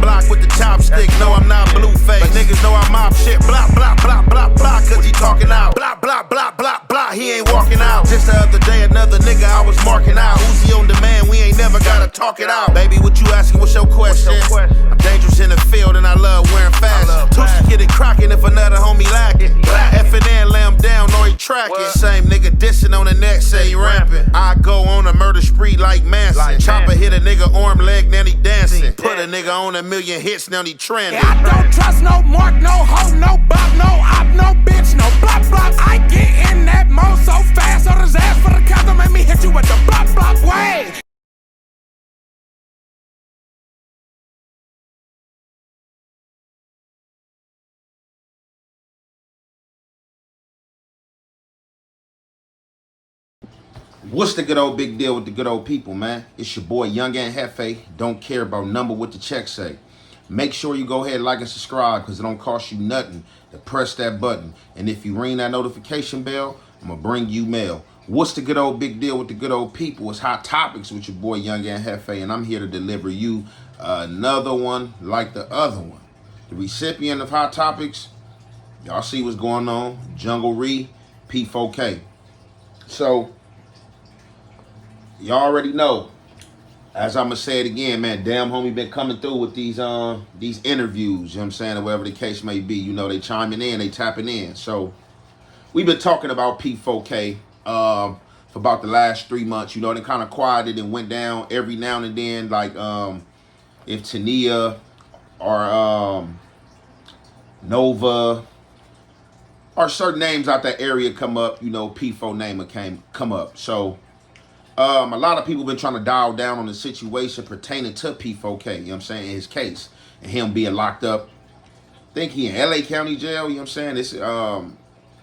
block with the chopstick. No, I'm not Blueface. But niggas know I mop shit. Blah, blah, blah, blah, blah, cause he talking out. Blah, blah, blah, blah, blah, he ain't walking out. Just the other day, another nigga I was marking out. Uzi on demand, we ain't never gotta talk it out. Baby, what you asking, what's your question? I'm dangerous in the field and I love wearing fashion. Tusi get it crockin' if another homie lacking. F&N lay him down or he tracking. Same nigga dissing on the neck, say he ramping. I go on a murder spree like Manson. Chopper hit a nigga arm, leg, now he dancing. Put a nigga on 1,000,000 hits, now he trending. I don't trust no mark, no hoe, no bop, no op, no bitch, no blop blop. I get in that mode so fast, so his ass for the cop don't make me hit you with the blop blop way. What's the good old big deal with the good old people, man? It's your boy Young and Hefe. Don't care about number what the check say. Make sure you go ahead, like and subscribe, because it don't cost you nothing to press that button. And if you ring that notification bell, I'm going to bring you mail. What's the good old big deal with the good old people? It's Hot Topics with your boy Young and Hefe, and I'm here to deliver you another one like the other one. The recipient of Hot Topics, y'all see what's going on. Jungle Ree, P4k. So, y'all already know, as I'm going to say it again, man, damn homie been coming through with these interviews, you know what I'm saying, or whatever the case may be. You know, they chiming in, they tapping in. So, we've been talking about P4k for about the last 3 months. You know, they kind of quieted and went down every now and then, like if Tania or Nova or certain names out that area come up, you know, P4 name come up. So, a lot of people been trying to dial down on the situation pertaining to P4k, you know what I'm saying, in his case, and him being locked up. I think he in LA County Jail, you know what I'm saying?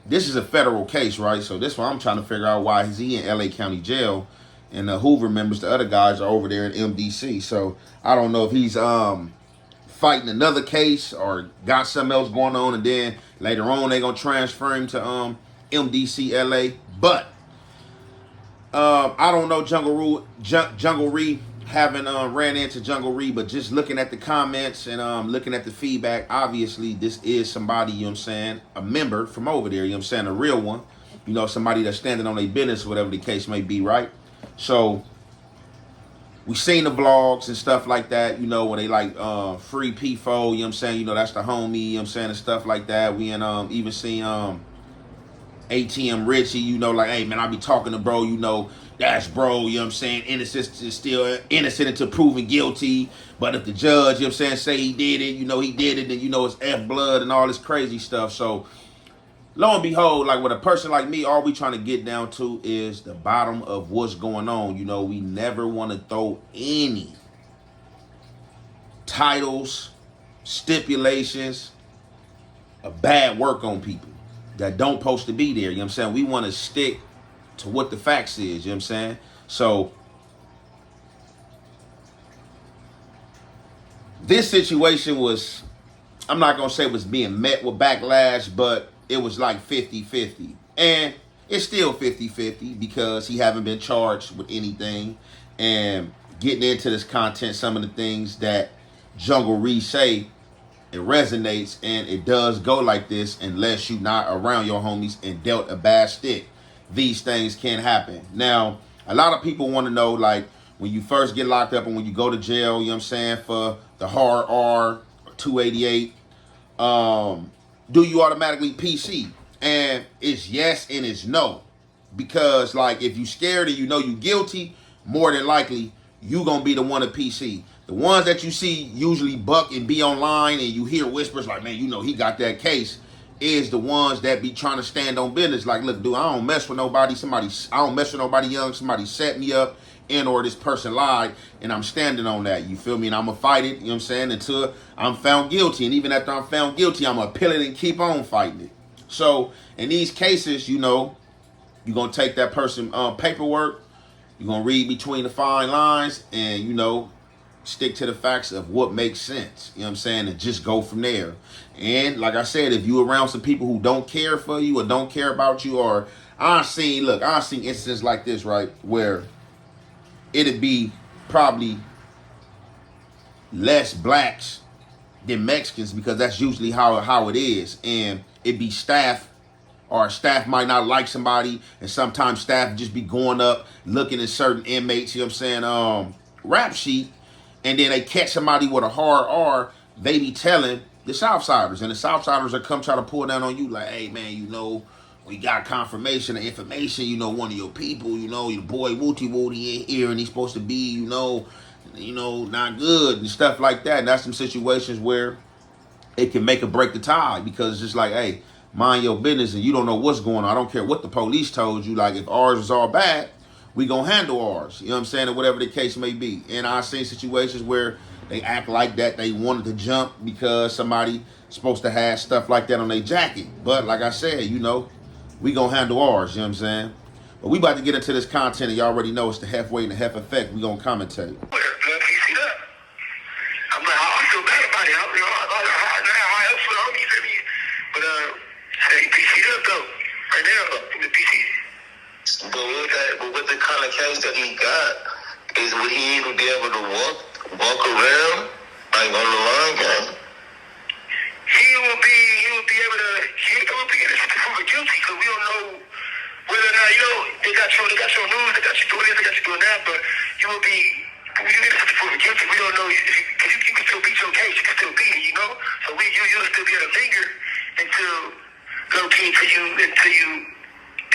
This is a federal case, right? So this one I'm trying to figure out why is he in LA County Jail, and the Hoover members, the other guys, are over there in MDC. So I don't know if he's fighting another case or got something else going on, and then later on they gonna transfer him to MDC LA. But I don't know Jungle Ree, haven't ran into Jungle Ree, but just looking at the comments and looking at the feedback, obviously this is somebody, you know what I'm saying, a member from over there, you know what I'm saying, a real one, you know, somebody that's standing on their business, whatever the case may be, right? So we seen the vlogs and stuff like that, you know, where they like free P4, you know what I'm saying, you know, that's the homie, you know what I'm saying, and stuff like that. We even seen ATM Richie, you know, like, hey, man, I be talking to bro, you know, that's bro, you know what I'm saying, innocent is still innocent until proven guilty, but if the judge, you know what I'm saying, say he did it, you know, he did it, then, you know, it's F blood and all this crazy stuff. So, lo and behold, like with a person like me, all we trying to get down to is the bottom of what's going on. You know, we never want to throw any titles, stipulations, a bad work on people that don't supposed to be there, you know what I'm saying? We want to stick to what the facts is, you know what I'm saying? So, this situation was, I'm not going to say it was being met with backlash, but it was like 50-50. And it's still 50-50 because he haven't been charged with anything. And getting into this content, some of the things that Jungle Ree say, it resonates, and it does go like this unless you're not around your homies and dealt a bad stick. These things can happen. Now, a lot of people want to know, like, when you first get locked up and when you go to jail, you know what I'm saying, for the hard R, 288, do you automatically PC? And it's yes and it's no. Because, like, if you scared and you know you guilty, more than likely, you going to be the one to PC. The ones that you see usually buck and be online and you hear whispers like, man, you know, he got that case, is the ones that be trying to stand on business. Like, look, dude, I don't mess with nobody. I don't mess with nobody young. Somebody set me up and or this person lied, and I'm standing on that. You feel me? And I'm going to fight it, you know what I'm saying, until I'm found guilty. And even after I'm found guilty, I'm going to appeal it and keep on fighting it. So, in these cases, you know, you're going to take that person paperwork, you're going to read between the fine lines, and, you know, stick to the facts of what makes sense, you know what I'm saying, and just go from there. And like I said, if you around some people who don't care for you or don't care about you, or I've seen instances like this, right, where it'd be probably less blacks than Mexicans because that's usually how it is. And it be staff, or staff might not like somebody, and sometimes staff just be going up looking at certain inmates, you know what I'm saying, rap sheet, and then they catch somebody with a hard R, they be telling the Southsiders, and the Southsiders will come try to pull down on you like, hey man, you know, we got confirmation and information, you know, one of your people, you know, your boy Wooty Wooty in here, and he's supposed to be, you know, not good and stuff like that. And that's some situations where it can make or break the tie, because it's just like, hey, mind your business, and you don't know what's going on. I don't care what the police told you. Like, if ours is all bad, we gonna handle ours. You know what I'm saying? Or whatever the case may be. And I've seen situations where they act like that they wanted to jump because somebody supposed to have stuff like that on their jacket. But like I said, you know, we gonna handle ours. You know what I'm saying? But we about to get into this content, and y'all already know it's the halfway and the half effect. We gonna commentate. But with the kind of cash that he got, is would he even be able to walk around like on the line game? He will be able to. He will be able to prove guilty, because we don't know whether or not, you know, they got your news, they got you doing this, they got you doing that, but you will be. You need to prove guilty. We don't know because you can still beat your case. You can still beat it, you know. So you'll still be able to linger until you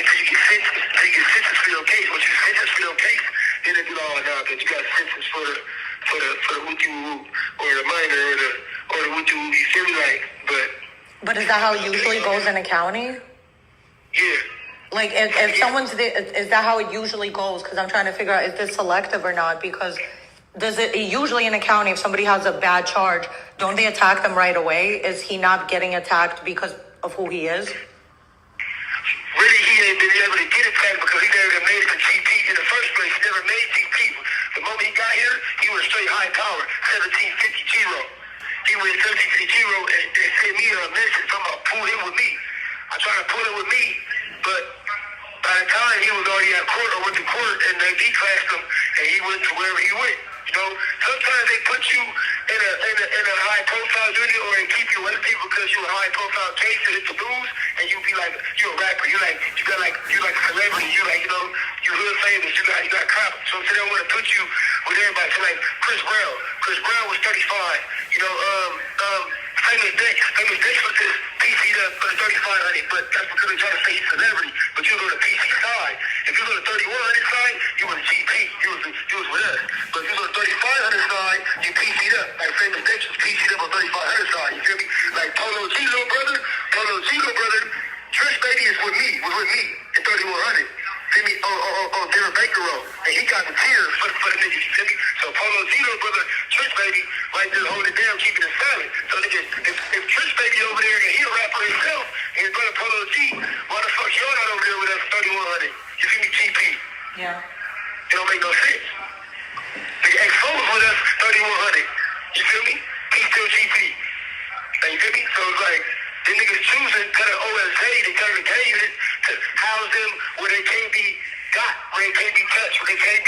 get sentenced for your case. Once you sentenced for your case, then they be all now that you got sentenced for the Wooty Woo or the minor or the Wooty Woo. You feel me? Like, but is that how it usually goes in a county? Yeah. Like, if someone's there, is that how it usually goes? Because I'm trying to figure out, is this selective or not? Because does it usually in a county, if somebody has a bad charge, don't they attack them right away? Is he not getting attacked because of who he is? Really, he ain't been able to get attacked because he never made it to GP in the first place. He never made GP. The moment he got here, he was straight high power, 1750 Giro. He went 1750 Giro and sent me a message talking about pull him with me. I tried to pull him with me, but by the time he was already at court or went to court, and they declassed him, and he went to wherever he went. You know, sometimes they put you in a high profile unit, or they keep you with people because you're a high profile case and it's the news, and you be like, you're a rapper, you like a celebrity, you like, you know, you hood famous, you got cops. So they don't want to put you with everybody. So like Chris Brown was 35. You know, Famous Dex was just PC'd up for the 3500, but that's because they try to say he's a celebrity. But you go to PC side. If you go to 3100 side, you was GP. You was with us. But if you go to 3500 side, you PC'd up. Like Famous Dex was PC'd up on 3500 side. You feel me? Like Polo G, little brother, Trish Baby was with me in 3100. Feel me? On Darren Baker Road. And he got the tears for the niggas, you feel me? So Polo G, little brother, Trish Baby, right there holding it down, keeping it silent. So niggas, if Trish Baby over there and he a rapper himself, and his brother Polo G, why the fuck y'all not over there with us 3100? You feel me? GP. Yeah. It don't make no sense. Nigga, X4 was with us 3100. You feel me? He's still GP. Like, you feel me? So it's like, the niggas choosing to the OSA, they tell the gay unit to house them where they can't be got, where they can't be touched, where they can't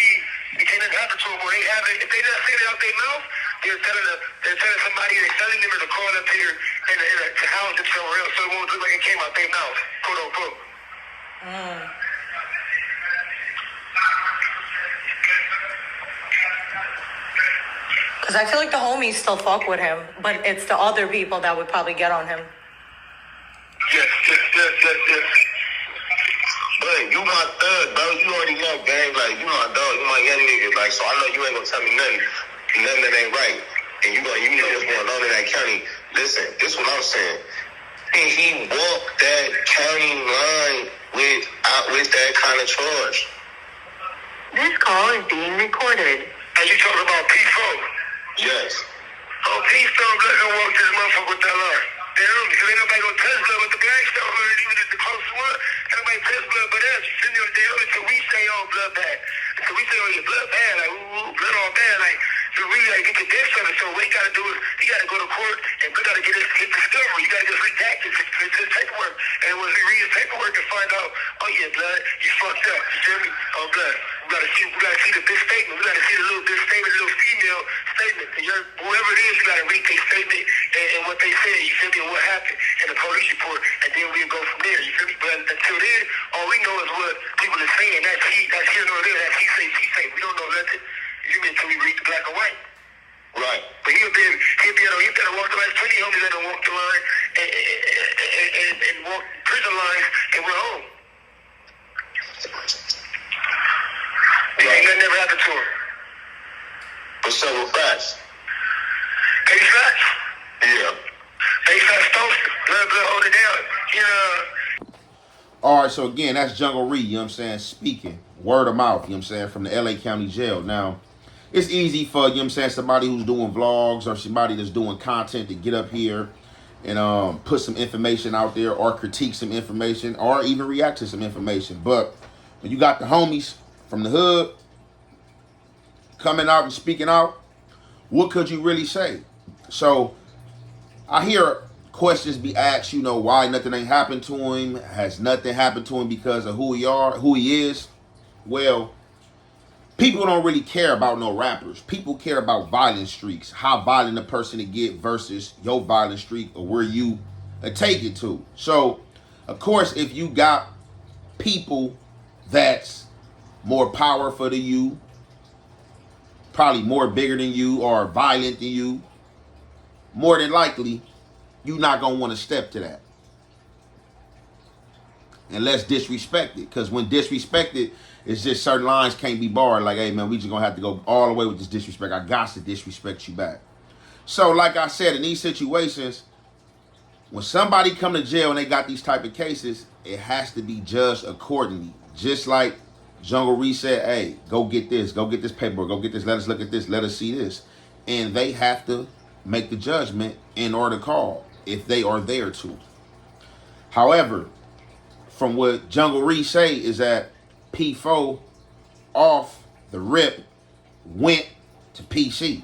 happen to them, where they have it. If they not saying it out their mouth, they're telling somebody, they're telling them to call up here and to house them somewhere else, so it won't look like it came out their mouth, quote unquote. Because I feel like the homies still fuck with him, but it's the other people that would probably get on him. Yes. But you my thug, bro. You already know, gang. Like, you my dog. You my young nigga. Like, so I know you ain't gonna tell me nothing that ain't right. And you know what's going on in that county. Listen, this is what I'm saying. And he walked that county line with that kind of charge. This call is being recorded. As you talk about P4. Yes. Oh, P Stone gonna walk this motherfucker with that line. Damn, because ain't nobody gonna touch blood with the Black Stone, or even the closest one. Ain't nobody touch blood but us. You see me on the day until we say, oh, blood bad. Until we say, oh, your blood bad, like, ooh, blood all bad, like, you really like get the death of it. So what he gotta do is he gotta go to court and we gotta get discovery. You gotta just redact his paperwork. And when we read his paperwork and find out, oh yeah, blood, you fucked up. You feel me? Oh, blood. We gotta see the big statement. We gotta see the little big statement, the little female statement. Whoever it is, you gotta read their statement and what they said, you feel me, and what happened, and the police report, and then we'll go from there, you feel me? But until then, all we know is what people are saying. That's here nor there, that's he say, she say. We don't know nothing, you mean, until we read the black and white. Right. But he better walk the line. Plenty of homies that don't walk the line and walk prison lines and went home. That never happened to him. What's up with facts? Hey, facts? Yeah. Hey, facts toasted. Blood, hold it down. Yeah. All right, so again, that's Jungle Ree, you know what I'm saying, speaking. Word of mouth, you know what I'm saying, from the LA County Jail. Now, it's easy for, you know what I'm saying, somebody who's doing vlogs or somebody that's doing content to get up here and put some information out there or critique some information or even react to some information. But when you got the homies from the hood coming out and speaking out, what could you really say? So I hear questions be asked, you know, why nothing ain't happened to him? Has nothing happened to him because of who he is? Well, people don't really care about no rappers. People care about violent streaks, how violent a person to get versus your violent streak or where you take it to. So, of course, if you got people that's more powerful than you, probably more bigger than you or violent than you, more than likely, you're not going to want to step to that. Unless disrespected. Because when disrespected, it's just certain lines can't be barred. Like, hey, man, we just going to have to go all the way with this disrespect. I got to disrespect you back. So, like I said, in these situations, when somebody come to jail and they got these type of cases, it has to be judged accordingly. Just like Jungle Ree said, hey, go get this paperwork, go get this, let us look at this, let us see this. And they have to make the judgment in order to call if they are there to. However, from what Jungle Ree say is that P4 off the rip went to PC,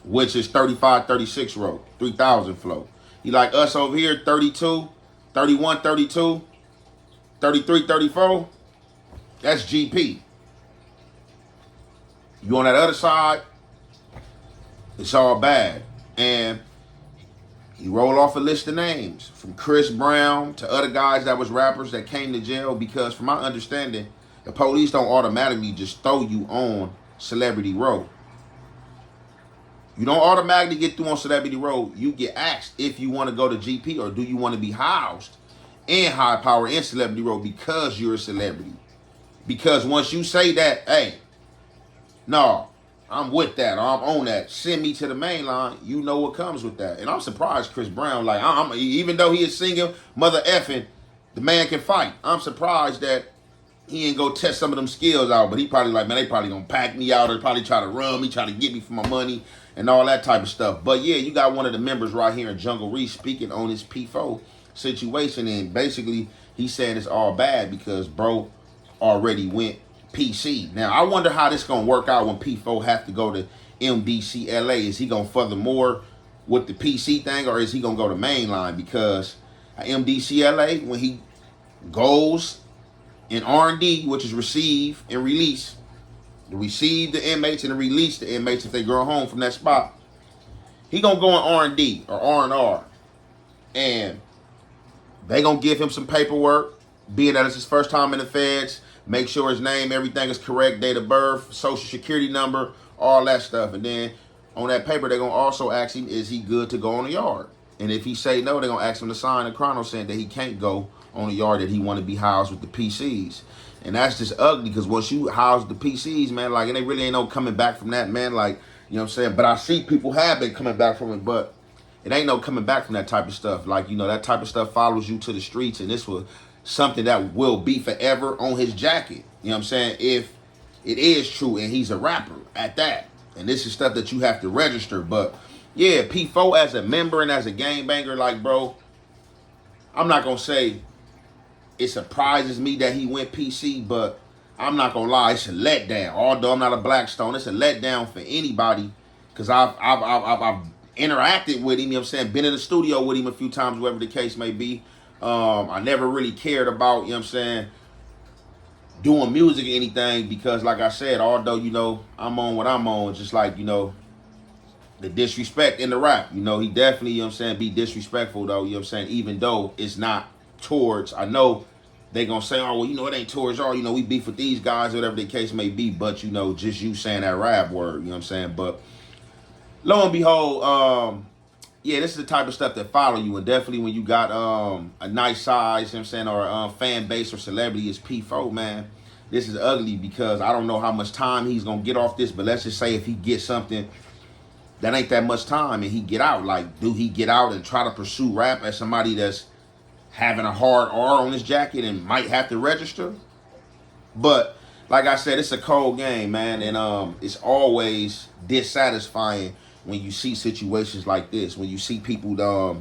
which is 35-36 road, 3000 flow. He like us over here, 32, 31, 32, 33, 34. That's GP. You on that other side, it's all bad. And he rolled off a list of names from Chris Brown to other guys that was rappers that came to jail because, from my understanding, the police don't automatically just throw you on Celebrity Row. You don't automatically get through on Celebrity Row. You get asked if you want to go to GP or do you want to be housed in High Power in Celebrity Row because you're a celebrity. Because once you say that, hey, no, I'm with that, or I'm on that, send me to the main line, you know what comes with that. And I'm surprised Chris Brown, like, even though he is singing mother effing, the man can fight. I'm surprised that he ain't go test some of them skills out, but he probably like, man, they probably gonna pack me out or probably try to run me, try to get me for my money and all that type of stuff. But yeah, you got one of the members right here in Jungle Ree speaking on his P4 situation, and basically he's saying it's all bad because bro already went PC. Now, I wonder how this going to work out when P4 have to go to MDCLA. Is he going to furthermore with the PC thing, or is he going to go to mainline? Because MDCLA, when he goes in R&D, which is receive and release, to receive the inmates and to release the inmates if they go home from that spot, he going to go in R&D or R&R. And they going to give him some paperwork, being that it's his first time in the feds. Make sure his name, everything is correct, date of birth, social security number, all that stuff. And then on that paper, they're going to also ask him, is he good to go on the yard? And if he say no, they're going to ask him to sign a chrono saying that he can't go on the yard, that he want to be housed with the PCs. And that's just ugly because once you house the PCs, man, like, and they really ain't no coming back from that, man. Like, you know what I'm saying? But I see people have been coming back from it, but it ain't no coming back from that type of stuff. Like, you know, that type of stuff follows you to the streets, and this was something that will be forever on his jacket. You know what I'm saying? If it is true and he's a rapper at that. And this is stuff that you have to register. But yeah, P4 as a member and as a gangbanger, like, bro, I'm not going to say it surprises me that he went PC, but I'm not going to lie, it's a letdown. Although I'm not a Blackstone, it's a letdown for anybody because I've interacted with him, you know what I'm saying? Been in the studio with him a few times, whatever the case may be. I never really cared about, you know what I'm saying, doing music or anything, because like I said, although, you know, I'm on what I'm on, just like, you know, the disrespect in the rap, you know, he definitely, you know what I'm saying, be disrespectful though, you know what I'm saying, even though it's not towards, I know they gonna say, oh, well, you know, it ain't towards y'all, you know, we beef with these guys, whatever the case may be, but, you know, just you saying that rap word, you know what I'm saying, but lo and behold, yeah, this is the type of stuff that follow you, and definitely when you got a nice size, you know what I'm saying, or a fan base or celebrity is P4, man, this is ugly, because I don't know how much time he's gonna get off this, but let's just say if he gets something that ain't that much time and he get out, like, do he get out and try to pursue rap as somebody that's having a hard R on his jacket and might have to register? But like I said, it's a cold game, man, and it's always dissatisfying when you see situations like this, when you see people that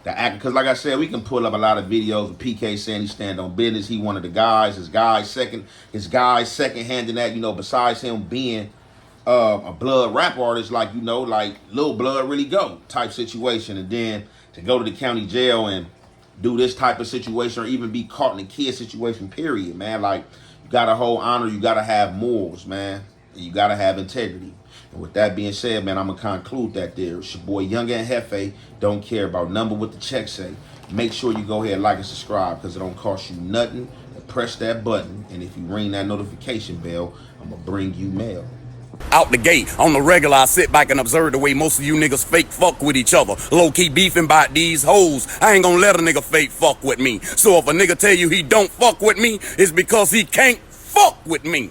act, because like I said, we can pull up a lot of videos of PK saying he stand on business, he one of the guys, his guys second handing that, you know, besides him being a blood rap artist, like, you know, like Lil Blood really go type situation, and then to go to the county jail and do this type of situation, or even be caught in a kid situation, period, man. Like, you gotta hold honor, you gotta have morals, man, and you gotta have integrity. And with that being said, man, I'm gonna conclude that there. It's your boy Young and Hefe. Don't care about number what the check say. Make sure you go ahead and like and subscribe, because it don't cost you nothing to press that button, and if you ring that notification bell, I'm gonna bring you mail. Out the gate, on the regular, I sit back and observe the way most of you niggas fake fuck with each other. Low-key beefing about these hoes. I ain't gonna let a nigga fake fuck with me. So if a nigga tell you he don't fuck with me, it's because he can't fuck with me.